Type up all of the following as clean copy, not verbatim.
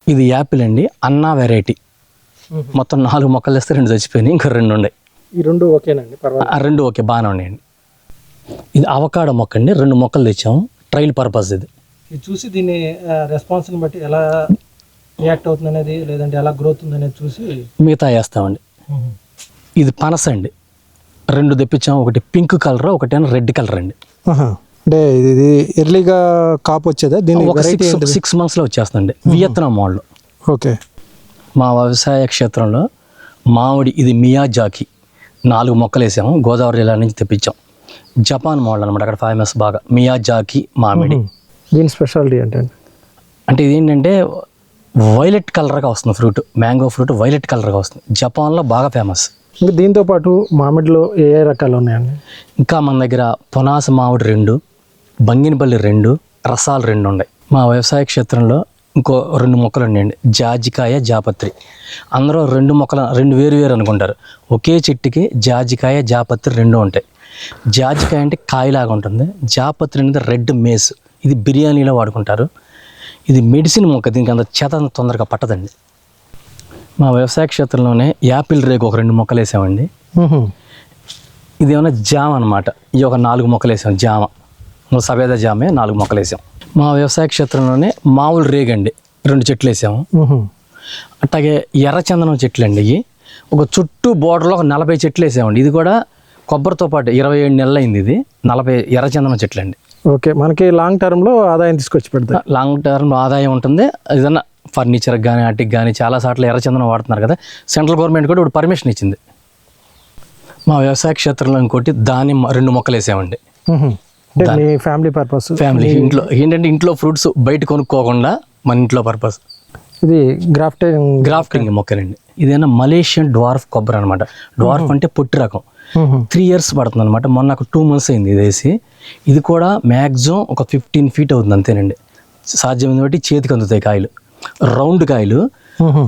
ఇది యాపిల్ అండి, అన్నా వెరైటీ. మొత్తం 4 మొక్కలు వేస్తే 2 చచ్చిపోయినాయి, ఇంకా 2 ఉన్నాయి. ఈ 2 ఓకేనండి, పర్వాలేదు. 2 ఓకే, బాగానే ఉన్నాయండి. ఇది అవకాడో మొక్క అండి, 2 మొక్కలు తెచ్చాము, ట్రయల్ పర్పస్. ఇది చూసి దీన్ని రెస్పాన్స్ని బట్టి ఎలా రియాక్ట్ అవుతుంది అనేది, లేదంటే ఎలా గ్రోత్ ఉంది అనేది చూసి మిగతా వేస్తామండి. ఇది పనస అండి, 2 తెప్పించాము, ఒకటి పింక్ కలర్, ఒకటి రెడ్ కలర్ అండి. అంటే ఇది ఎర్లీగా కాపు వచ్చేదా? దీని ఒక 6 monthsలో వచ్చేస్తుందండి, వియత్నాం మోడల్. ఓకే. మా వ్యవసాయ క్షేత్రంలో మామిడి, ఇది మియాజాకి 4 మొక్కలు వేసాము, గోదావరి జిల్లా నుంచి తెప్పించాం. జపాన్ మోడల్ అనమాట, అక్కడ ఫేమస్ బాగా మియాజాకి మామిడి. దీని స్పెషాలిటీ అంటే ఇది ఏంటంటే వైలెట్ కలర్గా వస్తుంది ఫ్రూట్, మ్యాంగో ఫ్రూట్ వైలెట్ కలర్గా వస్తుంది, జపాన్లో బాగా ఫేమస్. ఇంకా దీంతో పాటు మామిడిలో ఏ రకాలు ఉన్నాయండి? ఇంకా మన దగ్గర పొనాస మామిడి 2, బంగినపల్లి 2, రసాలు 2 ఉన్నాయి. మా వ్యవసాయ క్షేత్రంలో ఇంకో 2 మొక్కలు ఉన్నాయండి, జాజికాయ, జాపత్రి. అందరూ 2 మొక్కలు 2 వేరు అనుకుంటారు. ఒకే చెట్టుకి జాజికాయ, జాపత్రి 2 ఉంటాయి. జాజికాయ అంటే కాయలాగా ఉంటుంది, జాపత్రి అనేది రెడ్ మేస్, ఇది బిర్యానీలో వాడుకుంటారు. ఇది మెడిసిన్ మొక్క, దీనికి అంత చేత తొందరగా పట్టదండి. మా వ్యవసాయ క్షేత్రంలోనే యాపిల్ రేకు ఒక 2 మొక్కలు వేసామండి. ఇది ఏమన్నా జామ అనమాట, ఇది ఒక 4 మొక్కలు వేసాం, జామ సఫేద జామే 4 మొక్కలు వేసాం. మా వ్యవసాయ క్షేత్రంలోనే మామూలు రేగండి 2 చెట్లు వేసాము. అట్లాగే ఎర్రచందనం చెట్లు అండి, ఇవి ఒక చుట్టూ బోర్డర్లో ఒక 40 చెట్లు వేసామండి. ఇది కూడా కొబ్బరితో పాటు 27 నెలలు అయింది. ఇది 40 ఎర్రచందనం చెట్లు అండి. ఓకే, మనకి లాంగ్ టర్మ్లో ఆదాయం తీసుకొచ్చి పెడతాయి. లాంగ్ టర్మ్ ఆదాయం ఉంటుంది. ఏదన్నా ఫర్నిచర్కి కానీ వాటికి కానీ చాలా సార్లు ఎర్రచందనం వాడుతున్నారు కదా, సెంట్రల్ గవర్నమెంట్ కూడా ఇప్పుడు పర్మిషన్ ఇచ్చింది. మా వ్యవసాయ క్షేత్రంలో ఇంకోటి దానిమ్మ 2 మొక్కలు వేసామండి. మీ ఫ్యామిలీ పర్పస్, ఫ్యామిలీ ఇంట్లో ఏంటంటే ఇంట్లో ఫ్రూట్స్ బయట కొనుక్కోకుండా మన ఇంట్లో పర్పస్. ఇది గ్రాఫ్టింగ్ మొక్కలండి. ఇదేనా మలేషియన్ డ్వార్ఫ్ కొబ్బరి అనమాట. డ్వార్ఫ్ అంటే పొట్టి రకం, 3 years పడుతుంది అనమాట. మొన్న నాకు 2 months అయింది ఇది వేసి. ఇది కూడా మ్యాక్సిమం ఒక 15 feet అవుతుంది అంతేనండి. సాధ్యమైంది బట్టి చేతికి అందుతాయి కాయలు, రౌండ్ కాయలు.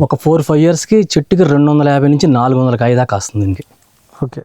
ఒక 4-5 yearsకి చెట్టుకి 250 నుంచి 400 కాయ దాకా వస్తుంది దీనికి. ఓకే.